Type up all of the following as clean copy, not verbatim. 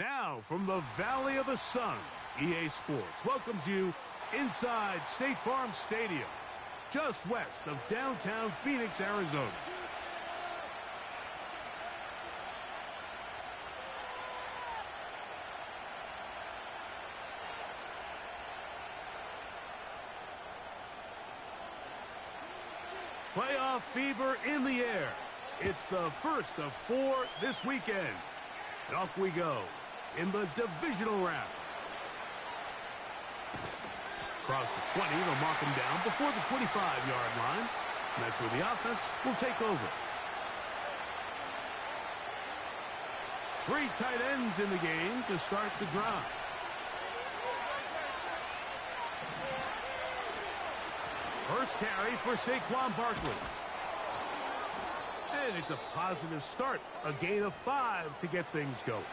Now, from the Valley of the Sun, EA Sports welcomes you inside State Farm Stadium, just west of downtown Phoenix, Arizona. Playoff fever in the air. It's the first of 4 this weekend. And off we go in the divisional round. Across the 20, they'll mark him down before the 25-yard line. And that's where the offense will take over. 3 tight ends in the game to start the drive. First carry for Saquon Barkley. And it's a positive start. A gain of 5 to get things going.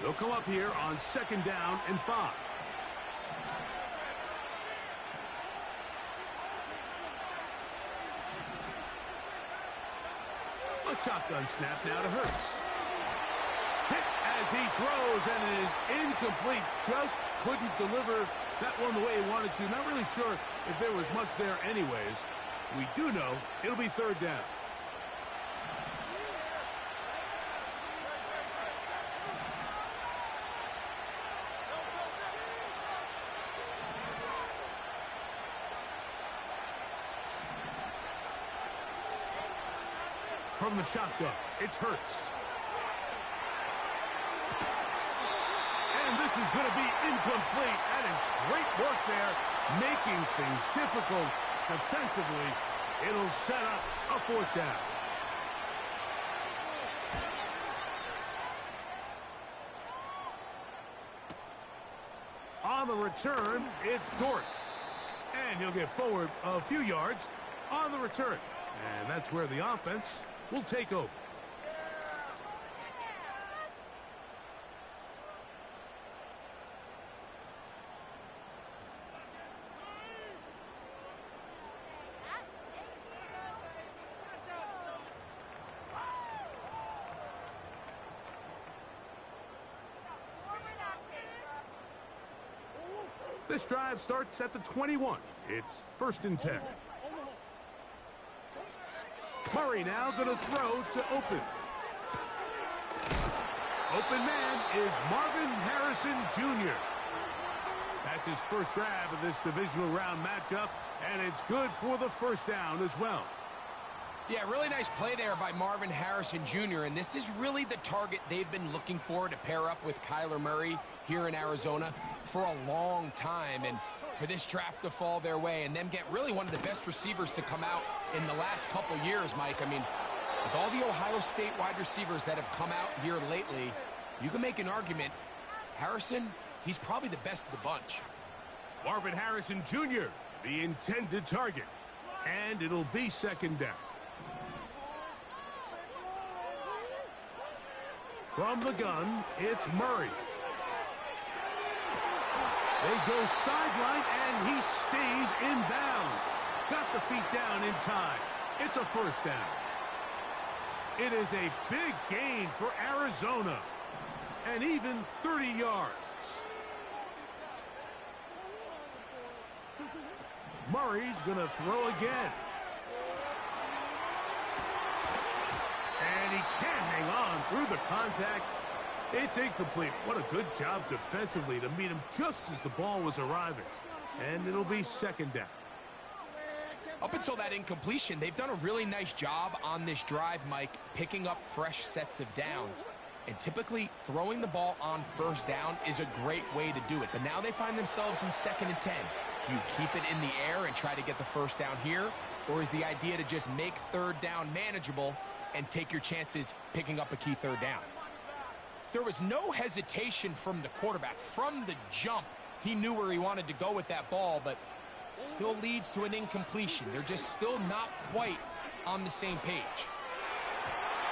They'll come up here on 2nd down and 5. A shotgun snap now to Hurts. Hit as he throws, and it is incomplete. Just couldn't deliver that one the way he wanted to. Not really sure if there was much there anyways. We do know it'll be 3rd down. From the shotgun, it's Hurts. And this is going to be incomplete. That is great work there, making things difficult defensively. It'll set up a 4th down. On the return, it's Dortch. And he'll get forward a few yards on the return. And that's where the offense will take over. This drive starts at the 21. It's 1st and 10. Murray now going to throw to Open. Open man is Marvin Harrison Jr. That's his first grab of this divisional round matchup, and it's good for the 1st down as well. Yeah, really nice play there by Marvin Harrison Jr., and this is really the target they've been looking for to pair up with Kyler Murray here in Arizona for a long time. And for this draft to fall their way and them get really one of the best receivers to come out in the last couple years, Mike. I mean, with all the Ohio State wide receivers that have come out here lately, you can make an argument. Harrison, he's probably the best of the bunch. Marvin Harrison Jr., the intended target. And it'll be 2nd down. From the gun, it's Murray. They go sideline, and he stays in bounds. Got the feet down in time. It's a 1st down. It is a big gain for Arizona. And even 30 yards. Murray's going to throw again. And he can't hang on through the contact. It's incomplete. What a good job defensively to meet him just as the ball was arriving. And it'll be 2nd down. Up until that incompletion, they've done a really nice job on this drive, Mike, picking up fresh sets of downs. And typically, throwing the ball on 1st down is a great way to do it. But now they find themselves in 2nd and 10. Do you keep it in the air and try to get the 1st down here? Or is the idea to just make 3rd down manageable and take your chances picking up a key 3rd down? There was no hesitation from the quarterback. From the jump, he knew where he wanted to go with that ball, but still leads to an incompletion. They're just still not quite on the same page.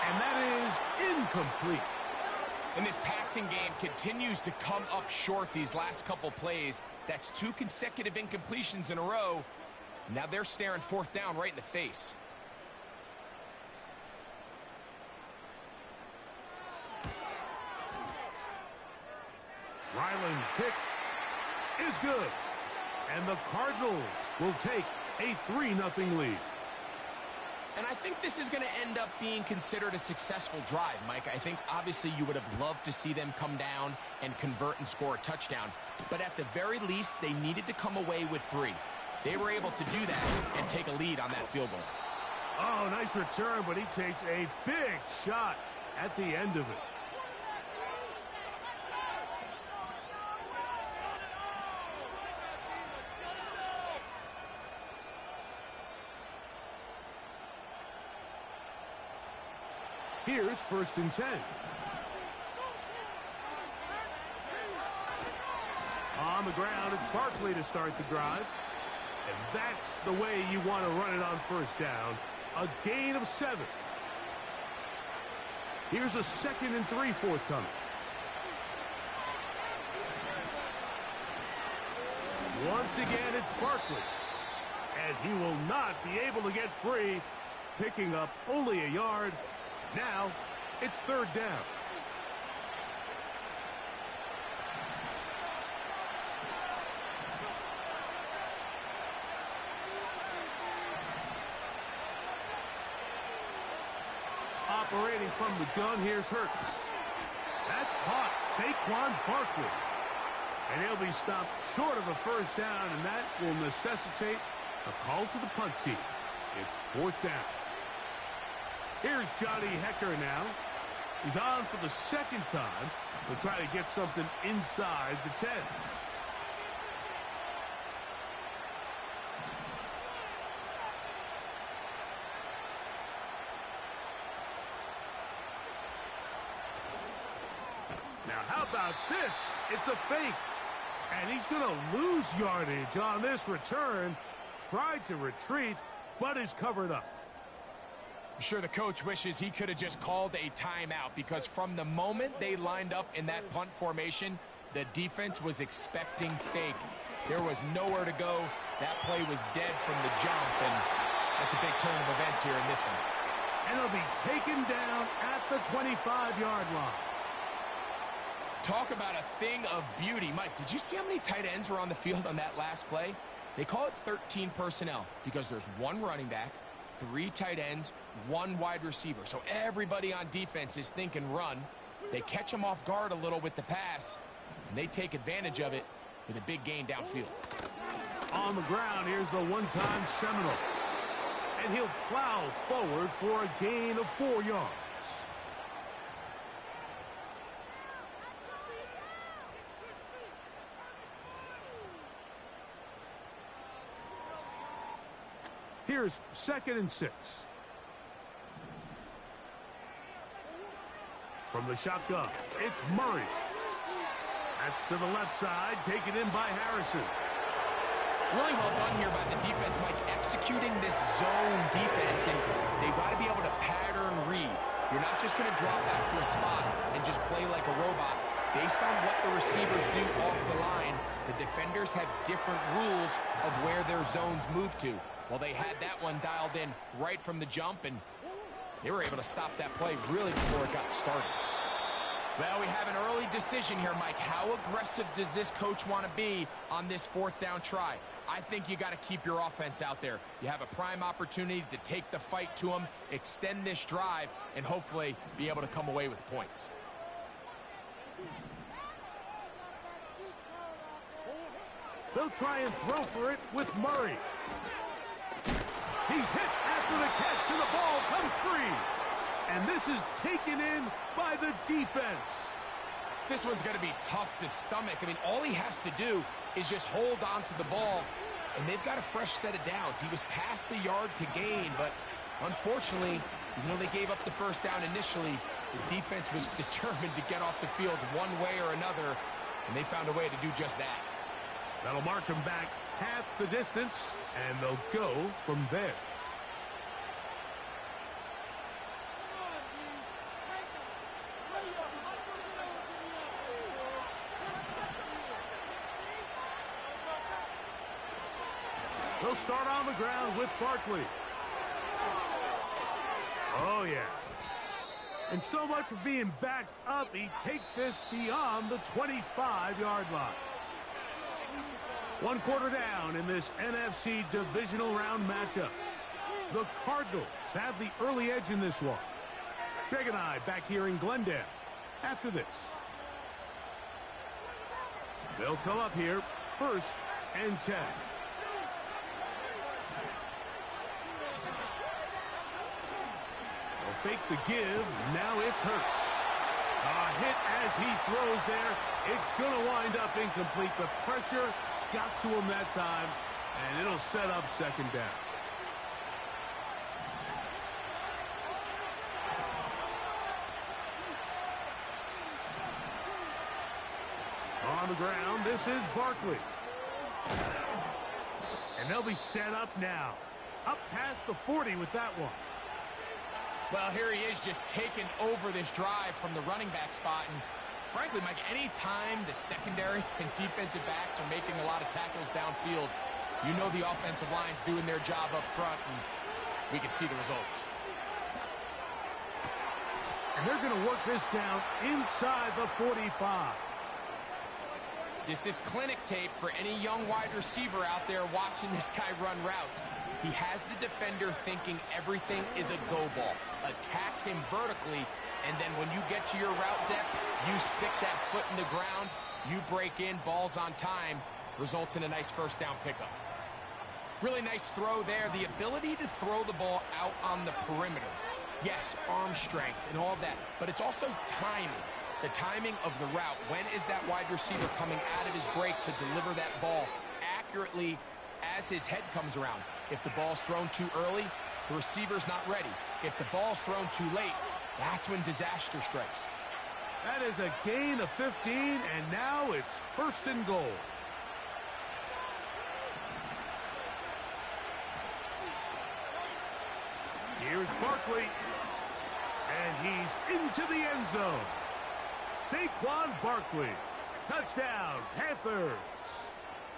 And that is incomplete. And this passing game continues to come up short these last couple plays. That's 2 consecutive incompletions in a row. Now they're staring 4th down right in the face. Ryland's kick is good. And the Cardinals will take a 3-0 lead. And I think this is going to end up being considered a successful drive, Mike. I think obviously you would have loved to see them come down and convert and score a touchdown. But at the very least, they needed to come away with 3. They were able to do that and take a lead on that field goal. Oh, nice return, but he takes a big shot at the end of it. Here's 1st and 10. On the ground, it's Barkley to start the drive. And that's the way you want to run it on 1st down. A gain of 7. Here's a 2nd and 3 forthcoming. Once again, it's Barkley. And he will not be able to get free, picking up only a yard. Now, it's 3rd down. Operating from the gun, here's Hurts. That's caught. Saquon Barkley. And he'll be stopped short of a 1st down, and that will necessitate a call to the punt team. It's 4th down. Here's Johnny Hecker now. He's on for the 2nd time. He'll try to get something inside the 10. Now, how about this? It's a fake. And he's going to lose yardage on this return. Tried to retreat, but is covered up. I'm sure the coach wishes he could have just called a timeout, because from the moment they lined up in that punt formation, the defense was expecting fake. There was nowhere to go. That play was dead from the jump, and that's a big turn of events here in this one. And it'll be taken down at the 25-yard line. Talk about a thing of beauty. Mike, did you see how many tight ends were on the field on that last play? They call it 13 personnel because there's 1 running back, 3 tight ends, 1 wide receiver. So everybody on defense is thinking run. They catch them off guard a little with the pass, and they take advantage of it with a big gain downfield. On the ground, here's the one-time Seminole. And he'll plow forward for a gain of 4 yards. Here's 2nd and 6. From the shotgun, it's Murray. That's to the left side, taken in by Harrison. Really well done here by the defense, Mike, executing this zone defense, and they've got to be able to pattern read. You're not just going to drop back to a spot and just play like a robot. Based on what the receivers do off the line, the defenders have different rules of where their zones move to. Well, they had that one dialed in right from the jump, and they were able to stop that play really before it got started. Well, we have an early decision here, Mike. How aggressive does this coach want to be on this 4th down try? I think you got to keep your offense out there. You have a prime opportunity to take the fight to them, extend this drive, and hopefully be able to come away with points. They'll try and throw for it with Murray. He's hit after the catch, and the ball comes free. And this is taken in by the defense. This one's going to be tough to stomach. I mean, all he has to do is just hold on to the ball, and they've got a fresh set of downs. He was past the yard to gain, but unfortunately, even though they gave up the 1st down initially, the defense was determined to get off the field one way or another, and they found a way to do just that. That'll march them back half the distance, and they'll go from there. They'll start on the ground with Barkley. Oh, yeah. And so much for being backed up, he takes this beyond the 25-yard line. One quarter down in this NFC divisional round matchup. The Cardinals have the early edge in this one. Greg and I back here in Glendale after this. They'll come up here, 1st and 10. They'll fake the give. Now it's Hurts. A hit as he throws there. It's going to wind up incomplete. The pressure got to him that time, and it'll set up 2nd down. On the ground, this is Barkley. And they'll be set up now. Up past the 40 with that one. Well, here he is just taking over this drive from the running back spot. And frankly, Mike, any time the secondary and defensive backs are making a lot of tackles downfield, you know the offensive line's doing their job up front, and we can see the results. And they're going to work this down inside the 45. This is clinic tape for any young wide receiver out there watching this guy run routes. He has the defender thinking everything is a go ball. Attack him vertically, and then when you get to your route depth, you stick that foot in the ground, you break in, ball's on time, results in a nice 1st down pickup. Really nice throw there. The ability to throw the ball out on the perimeter. Yes, arm strength and all that, but it's also timing. The timing of the route. When is that wide receiver coming out of his break to deliver that ball accurately as his head comes around? If the ball's thrown too early, the receiver's not ready. If the ball's thrown too late, that's when disaster strikes. That is a gain of 15, and now it's 1st and goal. Here's Barkley, and he's into the end zone. Saquon Barkley, touchdown, Panthers.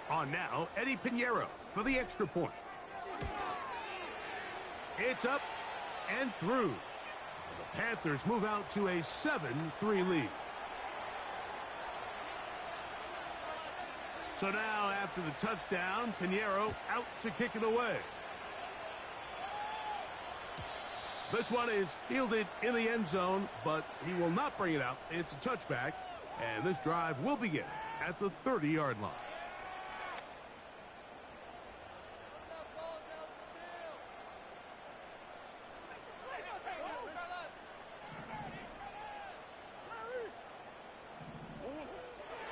On now, Eddie Pinheiro for the extra point. It's up and through. The Panthers move out to a 7-3 lead. So now, after the touchdown, Pinheiro out to kick it away. This one is fielded in the end zone, but he will not bring it out. It's a touchback, and this drive will begin at the 30-yard line.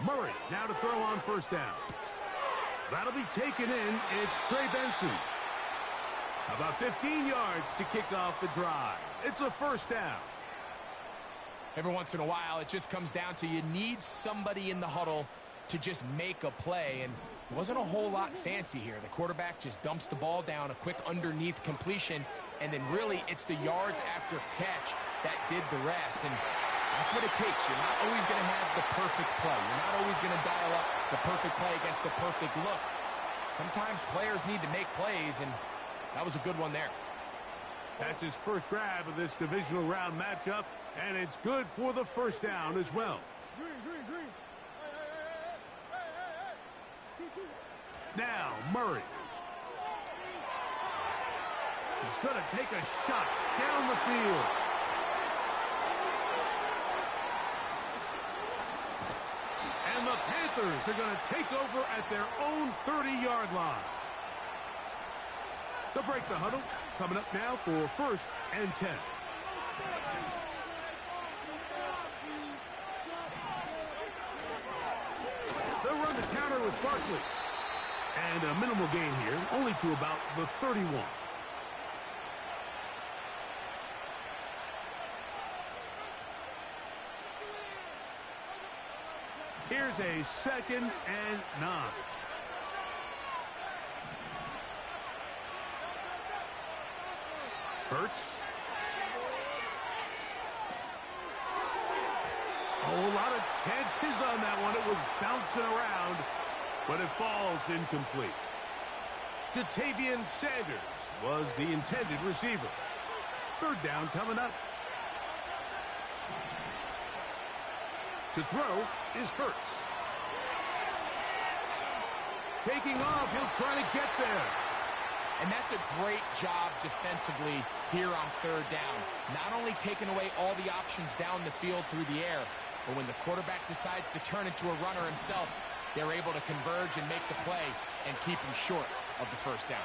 Murray now to throw on 1st down. That'll be taken in. It's Trey Benson. About 15 yards to kick off the drive. It's a 1st down. Every once in a while, it just comes down to you need somebody in the huddle to just make a play, and it wasn't a whole lot fancy here. The quarterback just dumps the ball down, a quick underneath completion, and then really it's the yards after catch that did the rest, and that's what it takes. You're not always going to have the perfect play. You're not always going to dial up the perfect play against the perfect look. Sometimes players need to make plays, and that was a good one there. That's his first grab of this divisional round matchup, and it's good for the 1st down as well. Now, Murray. He's going to take a shot down the field. And the Panthers are going to take over at their own 30-yard line. They'll break the huddle. Coming up now for 1st and 10. They'll run the counter with Barkley. And a minimal gain here, only to about the 31. Here's a 2nd and 9. Hurts. A whole lot of chances on that one. It was bouncing around, but it falls incomplete. Jatavian Sanders was the intended receiver. 3rd down coming up. To throw is Hurts. Taking off, he'll try to get there. And that's a great job defensively here on third down. Not only taking away all the options down the field through the air, but when the quarterback decides to turn into a runner himself, they're able to converge and make the play and keep him short of the first down.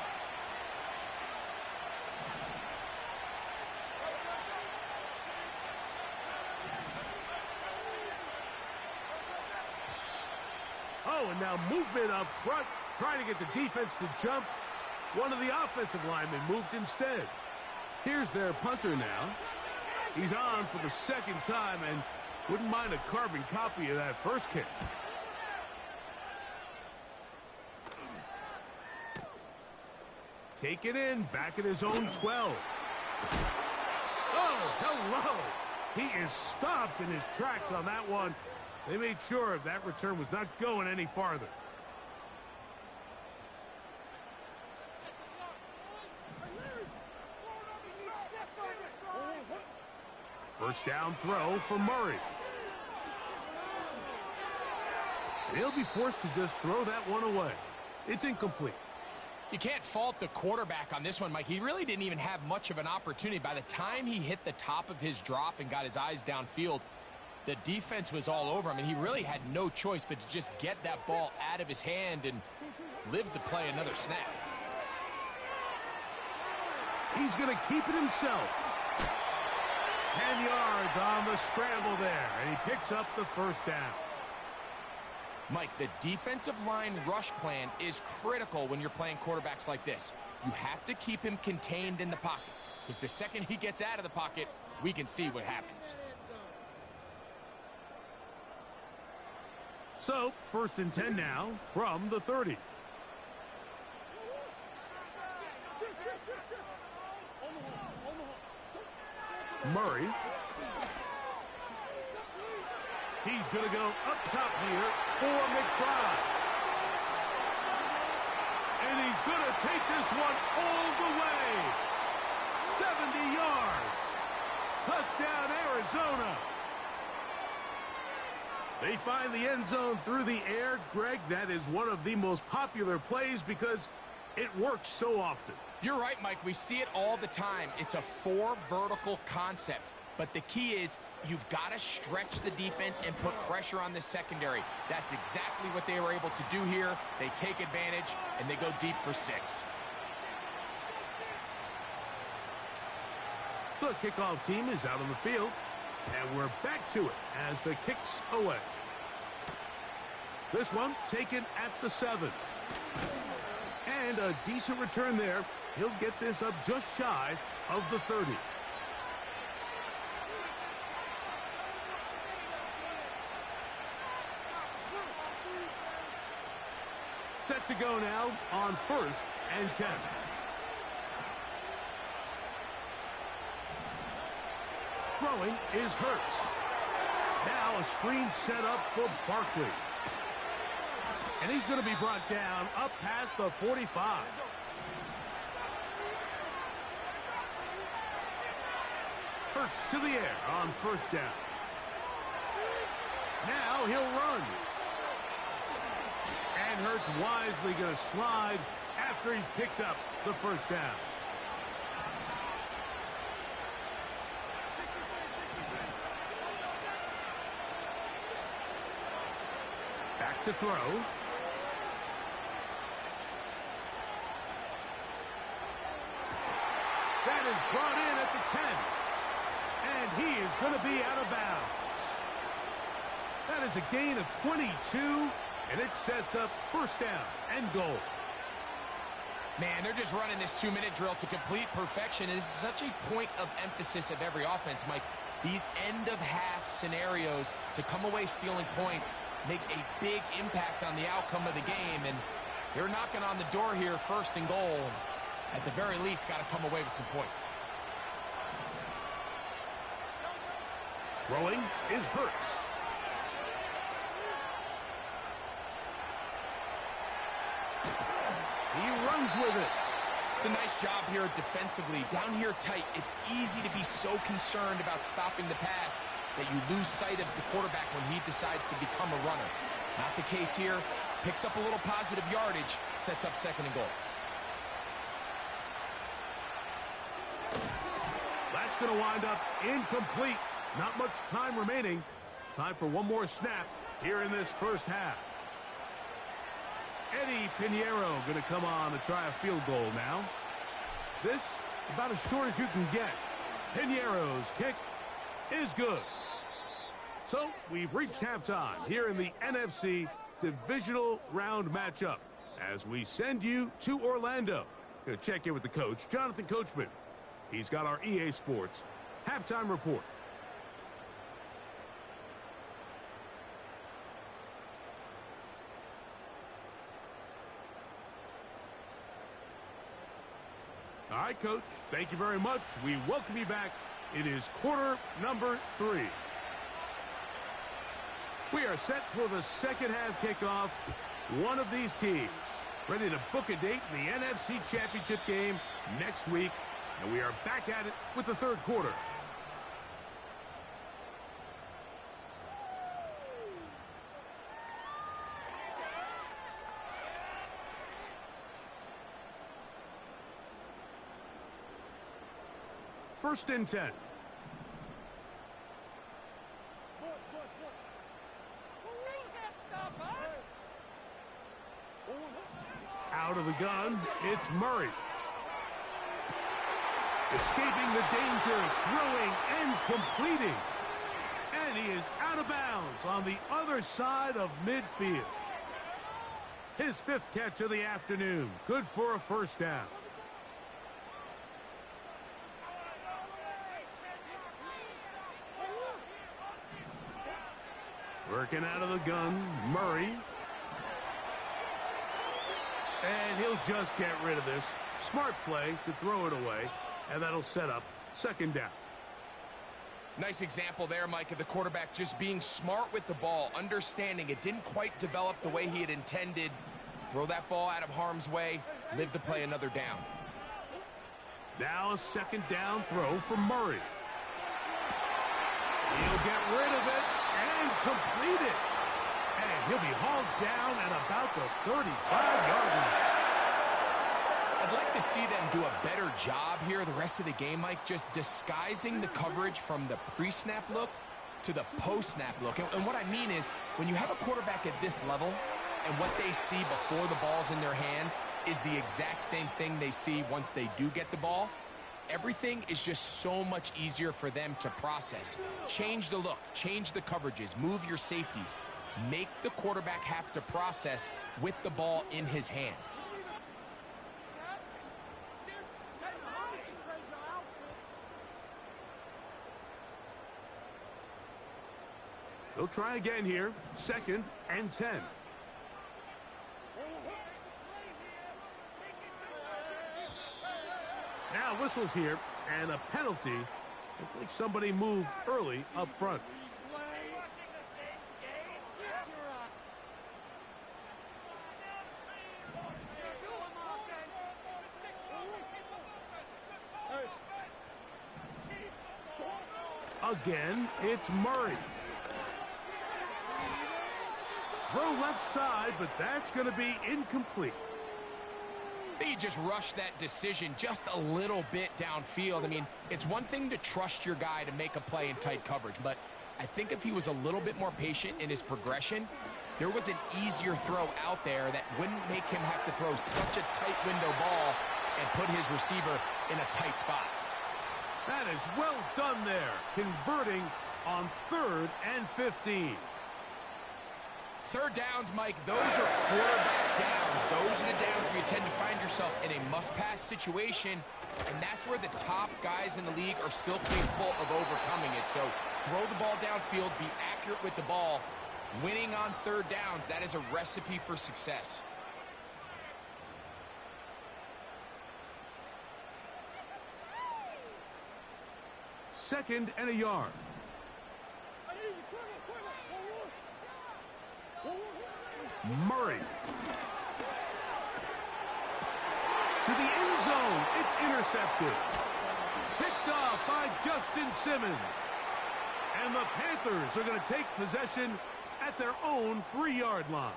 Oh, and now movement up front, trying to get the defense to jump. One of the offensive linemen moved instead. Here's their punter now. He's on for the second time and wouldn't mind a carbon copy of that first kick. Take it in, back at his own 12. Oh, hello. He is stopped in his tracks on that one. They made sure that return was not going any farther. First down throw for Murray. And he'll be forced to just throw that one away. It's incomplete. You can't fault the quarterback on this one, Mike. He really didn't even have much of an opportunity. By the time he hit the top of his drop and got his eyes downfield, the defense was all over him, and he really had no choice but to just get that ball out of his hand and live to play another snap. He's going to keep it himself. 10 yards on the scramble there, and he picks up the first down. Mike, the defensive line rush plan is critical when you're playing quarterbacks like this. You have to keep him contained in the pocket, because the second he gets out of the pocket, we can see what happens. So, 1st and 10 now from the 30. Murray. He's going to go up top here for McBride. And he's going to take this one all the way. 70 yards. Touchdown, Arizona. They find the end zone through the air. Greg, that is one of the most popular plays because it works so often. You're right, Mike. We see it all the time. It's a 4 vertical concept. But the key is you've got to stretch the defense and put pressure on the secondary. That's exactly what they were able to do here. They take advantage, and they go deep for 6. The kickoff team is out on the field, and we're back to it as the kick's away. This one taken at the 7. And a decent return there. He'll get this up just shy of the 30. Set to go now on 1st and 10. Throwing is Hurts. Now a screen set up for Barkley. And he's going to be brought down up past the 45. Hurts to the air on 1st down. Now he'll run. And Hurts wisely going to slide after he's picked up the 1st down. Back to throw. That is brought in at the 10. And he is going to be out of bounds. That is a gain of 22. And it sets up 1st down and goal. Man, they're just running this 2-minute drill to complete perfection. This is such a point of emphasis of every offense, Mike. These end-of-half scenarios to come away stealing points make a big impact on the outcome of the game. And they're knocking on the door here, 1st and goal. At the very least, got to come away with some points. Throwing is Hurts. He runs with it. It's a nice job here defensively. Down here tight, it's easy to be so concerned about stopping the pass. that you lose sight of the quarterback when he decides to become a runner. Not the case here. Picks up a little positive yardage, sets up 2nd and goal. That's going to wind up incomplete. Not much time remaining. Time for one more snap here in this first half. Eddie Pinheiro going to come on to try a field goal now. This about as short as you can get. Pinheiro's kick is good. So we've reached halftime here in the NFC Divisional Round matchup as we send you to Orlando. Going to check in with the coach, Jonathan Coachman. He's got our EA Sports halftime report. All right, Coach, thank you very much. We welcome you back. It is quarter number 3. We are set for the second half kickoff. One of these teams ready to book a date in the NFC Championship game next week. And we are back at it with the third quarter. First and 10. Out of the gun, it's Murray. Escaping the danger, throwing and completing. And he is out of bounds on the other side of midfield. His 5th catch of the afternoon. Good for a first down. Working out of the gun, Murray. And he'll just get rid of this. Smart play to throw it away. And that'll set up 2nd down. Nice example there, Mike, of the quarterback just being smart with the ball, understanding it didn't quite develop the way he had intended. Throw that ball out of harm's way, live to play another down. Now a 2nd down throw for Murray. He'll get rid of it and complete it. And he'll be hauled down at about the 35-yard line. I'd like to see them do a better job here the rest of the game, Mike, just disguising the coverage from the pre-snap look to the post-snap look. And what I mean is, when you have a quarterback at this level and what they see before the ball's in their hands is the exact same thing they see once they do get the ball, everything is just so much easier for them to process. Change the look, change the coverages, move your safeties. Make the quarterback have to process with the ball in his hand. They'll try again here. 2nd and 10. Now whistles here and a penalty. I think somebody moved early up front. Again, it's Murray. Throw left side, but that's going to be incomplete. He just rushed that decision just a little bit downfield. I mean, it's one thing to trust your guy to make a play in tight coverage, but I think if he was a little bit more patient in his progression, there was an easier throw out there that wouldn't make him have to throw such a tight window ball and put his receiver in a tight spot. That is well done there, converting on 3rd and 15. 3rd downs, Mike, those are quarterback downs. Those are the downs where you tend to find yourself in a must-pass situation, and that's where the top guys in the league are still capable of overcoming it. So throw the ball downfield, be accurate with the ball. Winning on 3rd downs, that is a recipe for success. Second and a yard. Murray. To the end zone. It's intercepted. Picked off by Justin Simmons. And the Panthers are going to take possession at their own 3-yard line.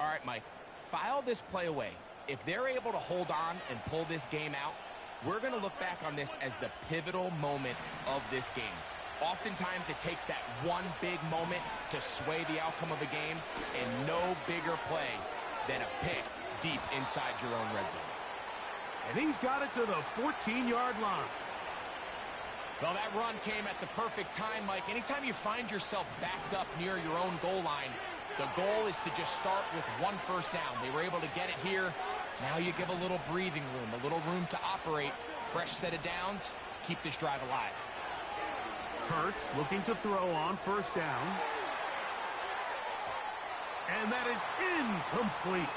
All right, Mike, file this play away. If they're able to hold on and pull this game out, we're going to look back on this as the pivotal moment of this game. Oftentimes, it takes that one big moment to sway the outcome of a game, and no bigger play than a pick deep inside your own red zone. And he's got it to the 14-yard line. Well, that run came at the perfect time, Mike. Anytime you find yourself backed up near your own goal line, the goal is to just start with one first down. They were able to get it here. Now you give a little breathing room, a little room to operate. Fresh set of downs. Keep this drive alive. Hurts looking to throw on first down. And that is incomplete.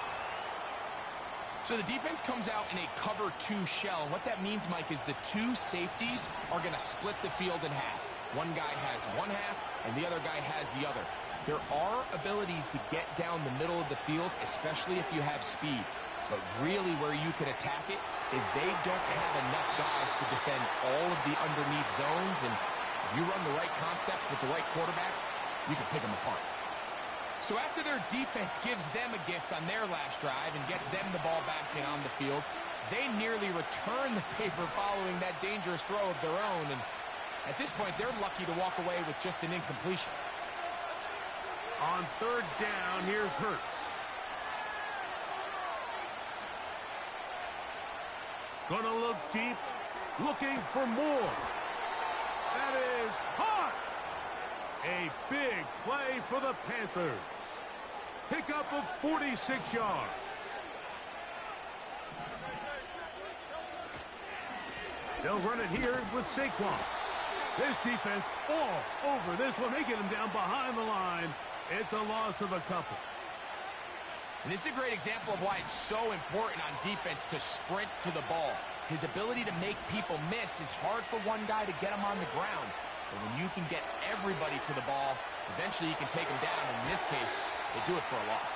So the defense comes out in a cover 2 shell. What that means, Mike, is the 2 safeties are going to split the field in half. One guy has one half, and the other guy has the other. There are abilities to get down the middle of the field, especially if you have speed. But really where you can attack it is they don't have enough guys to defend all of the underneath zones. And if you run the right concepts with the right quarterback, you can pick them apart. So after their defense gives them a gift on their last drive and gets them the ball back and on the field, they nearly return the favor following that dangerous throw of their own. And at this point, they're lucky to walk away with just an incompletion. On third down, here's Hurts. Gonna look deep, looking for more. That is hot. A big play for the Panthers. Pickup of 46 yards. They'll run it here with Saquon. This defense all over this one. They get him down behind the line. It's a loss of a couple. And this is a great example of why it's so important on defense to sprint to the ball. His ability to make people miss is hard for one guy to get him on the ground. But when you can get everybody to the ball, eventually you can take them down. And in this case, they do it for a loss.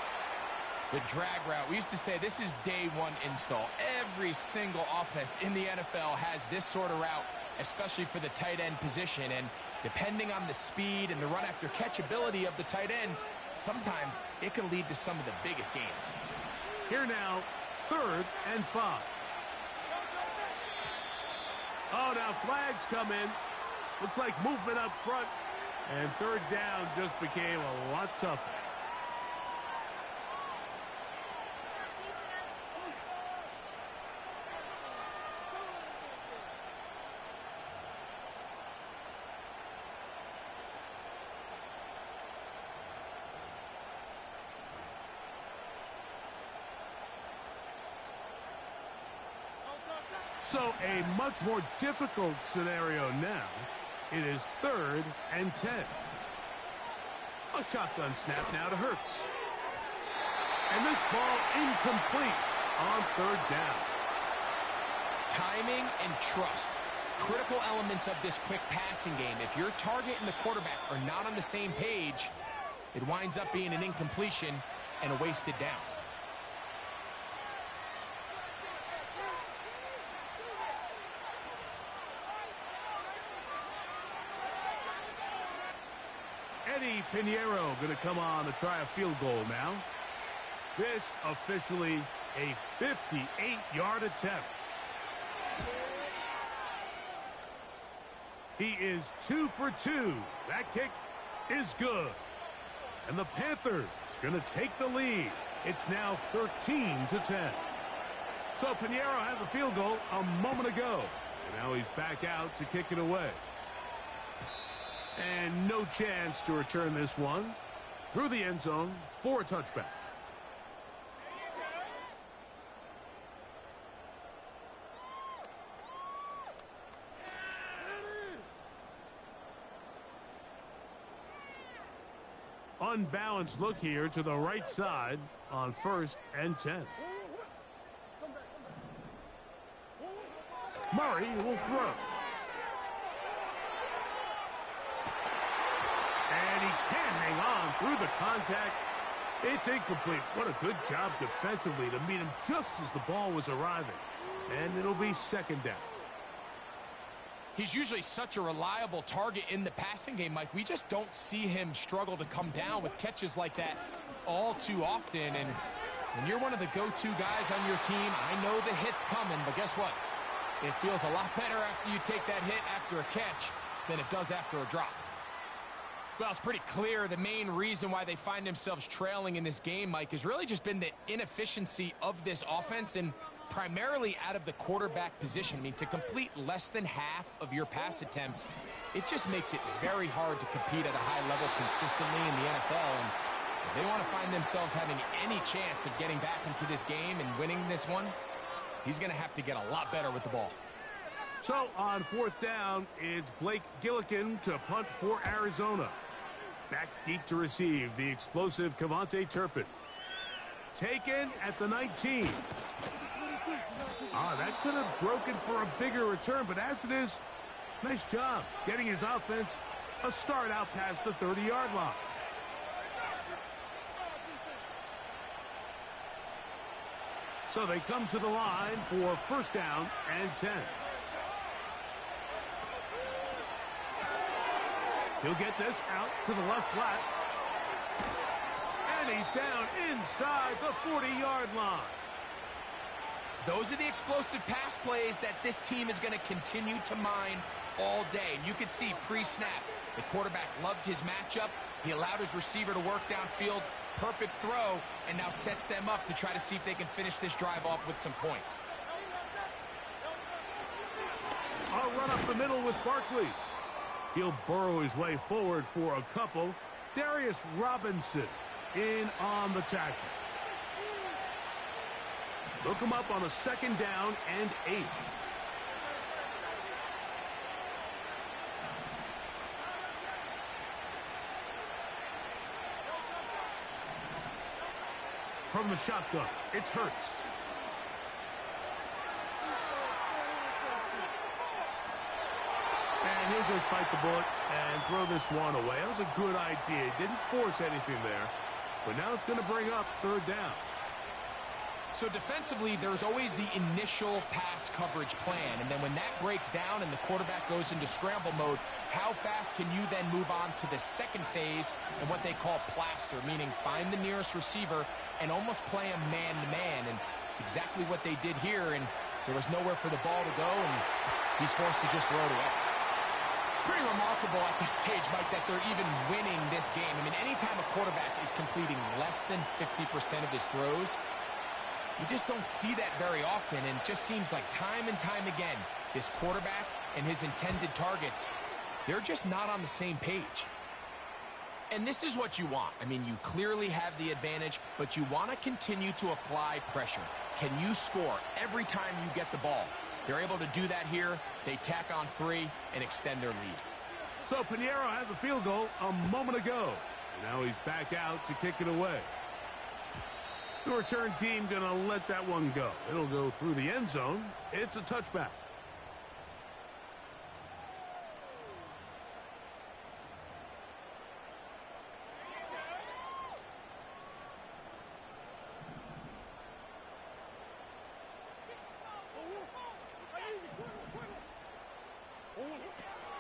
The drag route, we used to say this is day one install. Every single offense in the NFL has this sort of route, especially for the tight end position. And depending on the speed and the run after catch ability of the tight end, sometimes it can lead to some of the biggest gains. Here now, 3rd and 5. Oh, now flags come in. Looks like movement up front. And 3rd down just became a lot tougher. So a much more difficult scenario now. It is 3rd and 10. A shotgun snap now to Hurts. And this ball incomplete on 3rd down. Timing and trust. Critical elements of this quick passing game. If your target and the quarterback are not on the same page, it winds up being an incompletion and a wasted down. Pinheiro going to come on to try a field goal now. This officially a 58-yard attempt. He is 2 for 2. That kick is good. And the Panthers going to take the lead. It's now 13-10. So Pinheiro had the field goal a moment ago. And now he's back out to kick it away. And no chance to return this one through the end zone for a touchback. Unbalanced look here to the right side on 1st and 10. Murray will throw. And he can't hang on through the contact. It's incomplete. What a good job defensively to meet him just as the ball was arriving. And it'll be 2nd down. He's usually such a reliable target in the passing game, Mike. We just don't see him struggle to come down with catches like that all too often. And when you're one of the go-to guys on your team, I know the hit's coming, but guess what? It feels a lot better after you take that hit after a catch than it does after a drop. Well, it's pretty clear the main reason why they find themselves trailing in this game, Mike, has really just been the inefficiency of this offense and primarily out of the quarterback position. I mean, to complete less than half of your pass attempts, it just makes it very hard to compete at a high level consistently in the NFL. And if they want to find themselves having any chance of getting back into this game and winning this one, he's going to have to get a lot better with the ball. So on 4th down, it's Blake Gillikin to punt for Arizona. Back deep to receive, the explosive Kevontae Turpin. Taken at the 19. That could have broken for a bigger return, but as it is, nice job getting his offense a start out past the 30-yard line. So they come to the line for 1st down and 10. He'll get this out to the left flat. And he's down inside the 40-yard line. Those are the explosive pass plays that this team is going to continue to mine all day. And you can see pre-snap, the quarterback loved his matchup. He allowed his receiver to work downfield. Perfect throw, and now sets them up to try to see if they can finish this drive off with some points. I'll run up the middle with Barkley. He'll burrow his way forward for a couple. Darius Robinson in on the tackle. Look him up on a 2nd down and 8. From the shotgun, it's Hurts. And he'll just bite the bullet and throw this one away. That was a good idea. Didn't force anything there. But now it's going to bring up 3rd down. So defensively, there's always the initial pass coverage plan. And then when that breaks down and the quarterback goes into scramble mode, how fast can you then move on to the 2nd phase and what they call plaster, meaning find the nearest receiver and almost play him man-to-man. And it's exactly what they did here, and there was nowhere for the ball to go, and he's forced to just throw it away. It's pretty remarkable at this stage, Mike, that they're even winning this game. I mean, anytime a quarterback is completing less than 50% of his throws, you just don't see that very often, and it just seems like time and time again, this quarterback and his intended targets, they're just not on the same page. And this is what you want. I mean, you clearly have the advantage, but you want to continue to apply pressure. Can you score every time you get the ball? They're able to do that here. They tack on 3 and extend their lead. So Pinheiro had the field goal a moment ago. And now he's back out to kick it away. The return team going to let that one go. It'll go through the end zone. It's a touchback.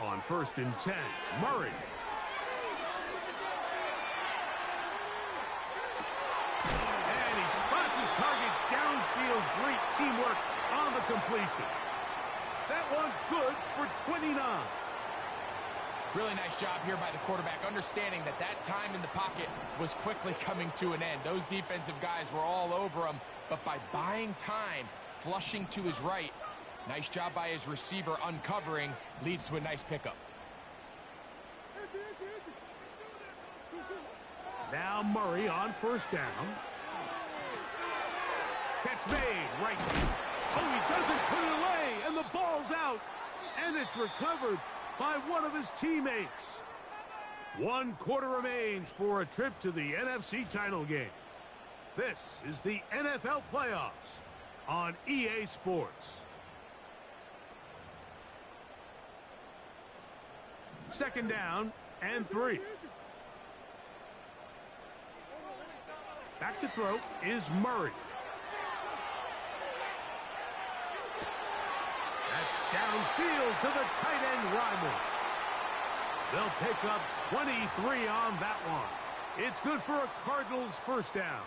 On 1st and 10, Murray. And he spots his target downfield. Great teamwork on the completion. That one good for 29. Really nice job here by the quarterback, understanding that that time in the pocket was quickly coming to an end. Those defensive guys were all over him, but by buying time, flushing to his right, nice job by his receiver uncovering, leads to a nice pickup. Now Murray on 1st down. Catch made, right. Oh, he doesn't put it away, and the ball's out. And it's recovered by one of his teammates. 1 quarter remains for a trip to the NFC title game. This is the NFL playoffs on EA Sports. 2nd down and 3. Back to throw is Murray. That Downfield to the tight end, Ryman. They'll pick up 23 on that one. It's good for a Cardinals first down.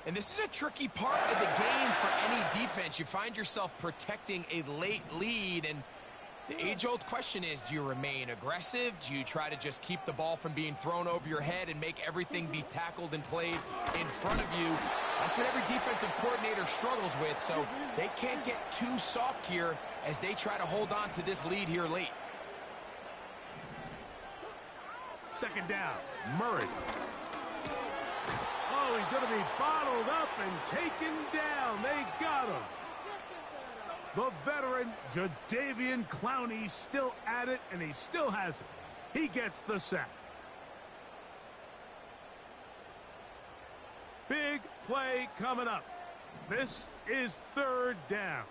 And this is a tricky part of the game for any defense. You find yourself protecting a late lead, and the age-old question is, do you remain aggressive? Do you try to just keep the ball from being thrown over your head and make everything be tackled and played in front of you? That's what every defensive coordinator struggles with, so they can't get too soft here as they try to hold on to this lead here late. Second down, Murray. Oh, he's going to be bottled up and taken down. They got him. The veteran, Jadeveon Clowney, still at it, and he still has it. He gets the sack. Big play coming up. This is third down.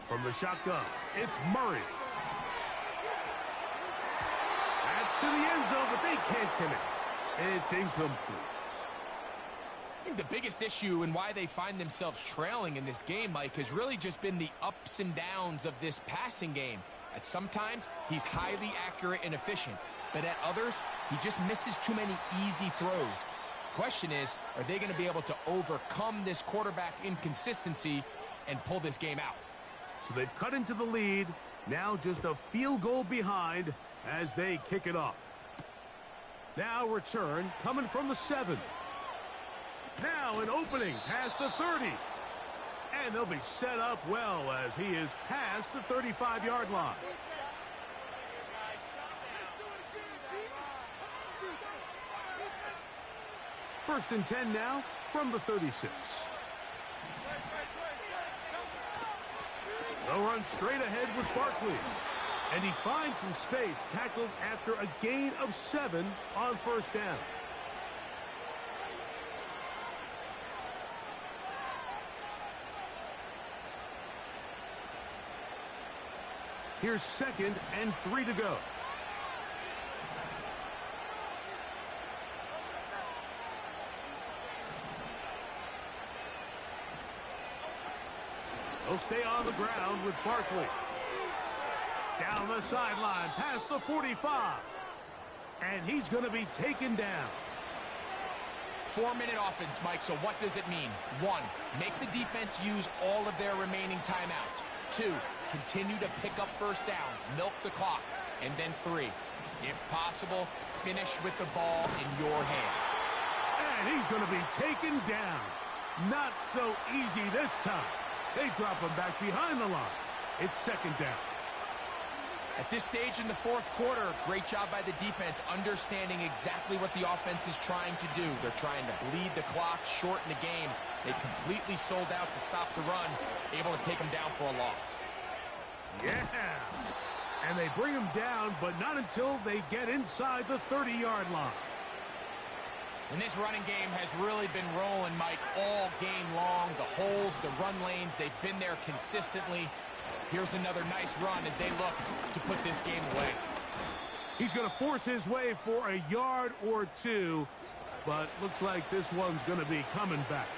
From the shotgun, it's Murray. That's to the end zone, but they can't connect. It's incomplete. I think the biggest issue and why they find themselves trailing in this game, Mike, has really just been the ups and downs of this passing game. At sometimes, he's highly accurate and efficient, but at others, he just misses too many easy throws. Question is, are they going to be able to overcome this quarterback inconsistency and pull this game out? So they've cut into the lead, now just a field goal behind as they kick it off. Now return coming from the 7. Now an opening past the 30. And they'll be set up well as he is past the 35-yard line. First and 10 now from the 36. They'll run straight ahead with Barkley. And he finds some space, tackled after a gain of 7 on first down. Here's 2nd and 3 to go. They'll stay on the ground with Barkley. Down the sideline, past the 45. And he's going to be taken down. 4-minute offense, Mike, so what does it mean? 1, make the defense use all of their remaining timeouts. 2, continue to pick up first downs, milk the clock. And then 3, if possible, finish with the ball in your hands. And he's going to be taken down. Not so easy this time. They drop him back behind the line. It's 2nd down. At this stage in the 4th quarter, great job by the defense understanding exactly what the offense is trying to do. They're trying to bleed the clock, shorten the game. They completely sold out to stop the run, able to take him down for a loss. Yeah. And they bring him down, but not until they get inside the 30-yard line. And this running game has really been rolling, Mike, all game long. The holes, the run lanes, they've been there consistently. Here's another nice run as they look to put this game away. He's going to force his way for a yard or 2, but looks like this one's going to be coming back.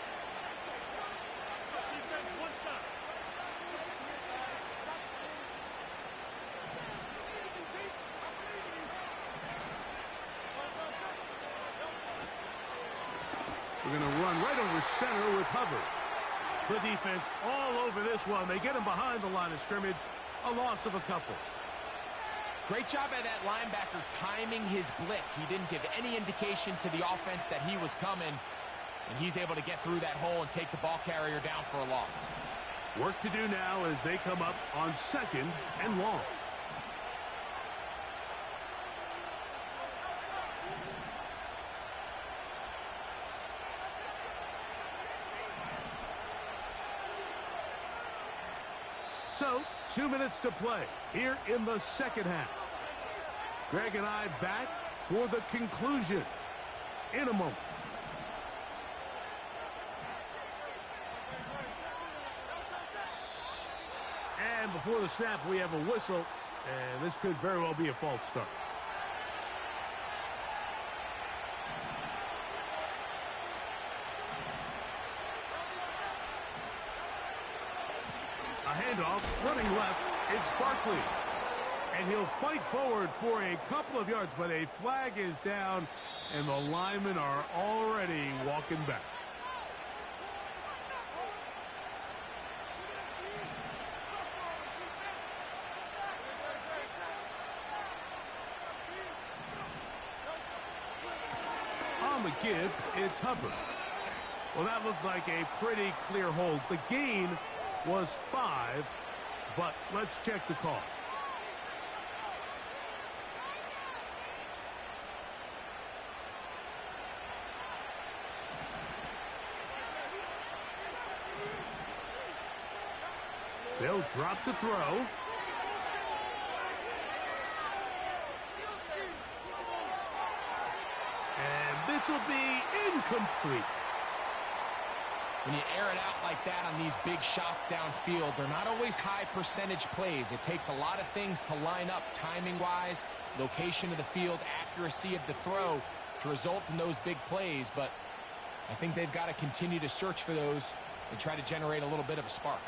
We're going to run right over center with Hubbard. The defense all over this one. They get him behind the line of scrimmage. A loss of a couple. Great job by that linebacker timing his blitz. He didn't give any indication to the offense that he was coming. And he's able to get through that hole and take the ball carrier down for a loss. Work to do now as they come up on 2nd and long. So, 2 minutes to play here in the 2nd half. Greg and I back for the conclusion in a moment. And before the snap, we have a whistle, and this could very well be a false start. It's Barkley. And he'll fight forward for a couple of yards, but a flag is down, and the linemen are already walking back. On the give, it's Hubbard. Well, that looked like a pretty clear hold. The gain was 5, but let's check the call. They'll drop to throw. And this will be incomplete. When you air it out like that on these big shots downfield, they're not always high percentage plays. It takes a lot of things to line up timing-wise, location of the field, accuracy of the throw to result in those big plays. But I think they've got to continue to search for those and try to generate a little bit of a spark.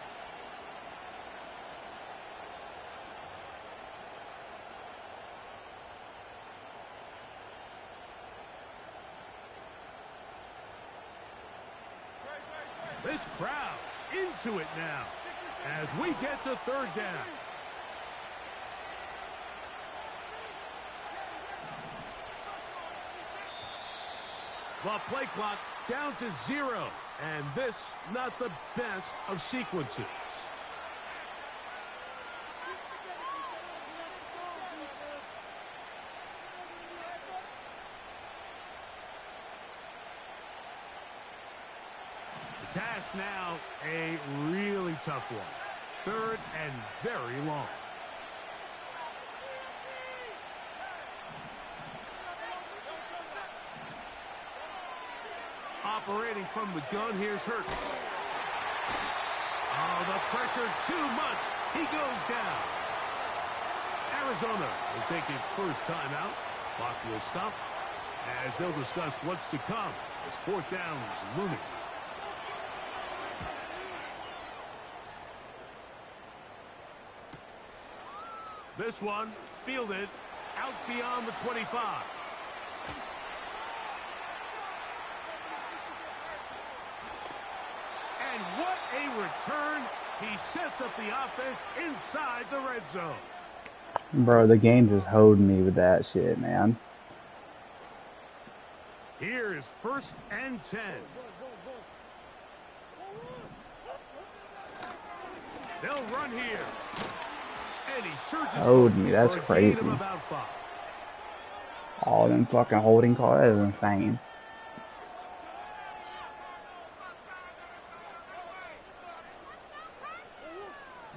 This crowd into it now as we get to third down. The play clock down to 0, and this not the best of sequences. Task now, a really tough one. Third and very long. Operating from the gun, here's Hurts. Oh, the pressure too much. He goes down. Arizona will take its first timeout. Clock will stop as they'll discuss what's to come as fourth down is looming. This one fielded out beyond the 25. And what a return. He sets up the offense inside the red zone. Bro, the game just holding me with that shit, man. Here's first and 10. They'll run here. And he surges Hold me, that's for a crazy. gain of about 5. All them fucking holding calls, that is insane.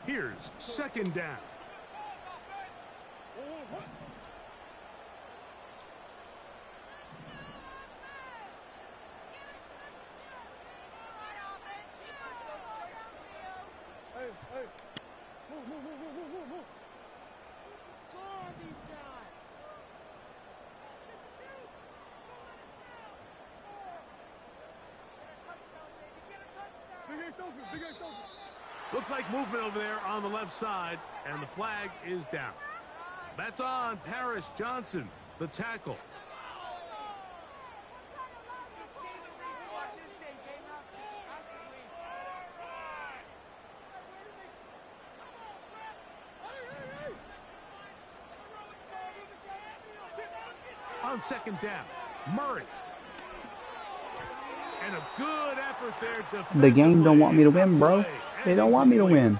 Here's second down. Looks like movement over there on the left side, and the flag is down. That's on Paris Johnson, the tackle. On second down, Murray. And a good effort there. The game don't want me to win, bro. They don't want me to win.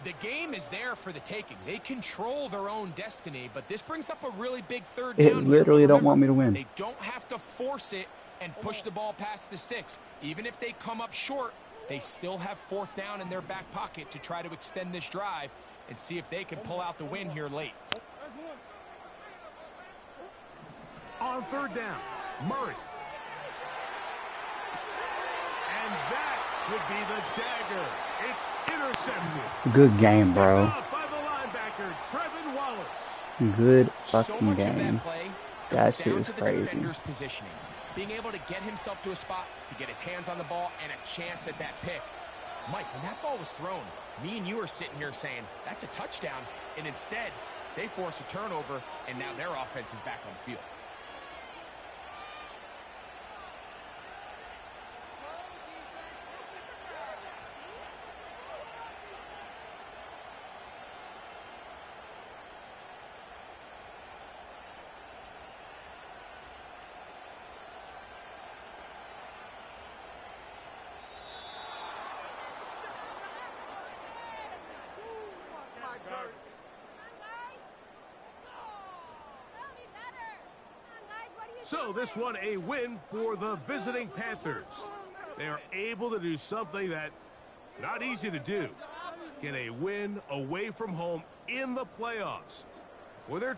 The game is there for the taking. They control their own destiny, but this brings up a really big third down. It literally don't want me to win. They don't have to force it and push the ball past the sticks. Even if they come up short, they still have fourth down in their back pocket to try to extend this drive and see if they can pull out the win here late. On third down, Murray. And that would be the dagger. It's intercepted. Good game, bro. By the linebacker, Trevin Wallace. Good So fucking much of game. that play That comes shit down was to the crazy. defender's positioning. Being able to get himself to a spot, to get his hands on the ball, and a chance at that pick. Mike, when that ball was thrown, me and you were sitting here saying, that's a touchdown, and instead, they force a turnover, and now their offense is back on the field. So this one a win for the visiting Panthers. They are able to do something that not easy to do. Get a win away from home in the playoffs for their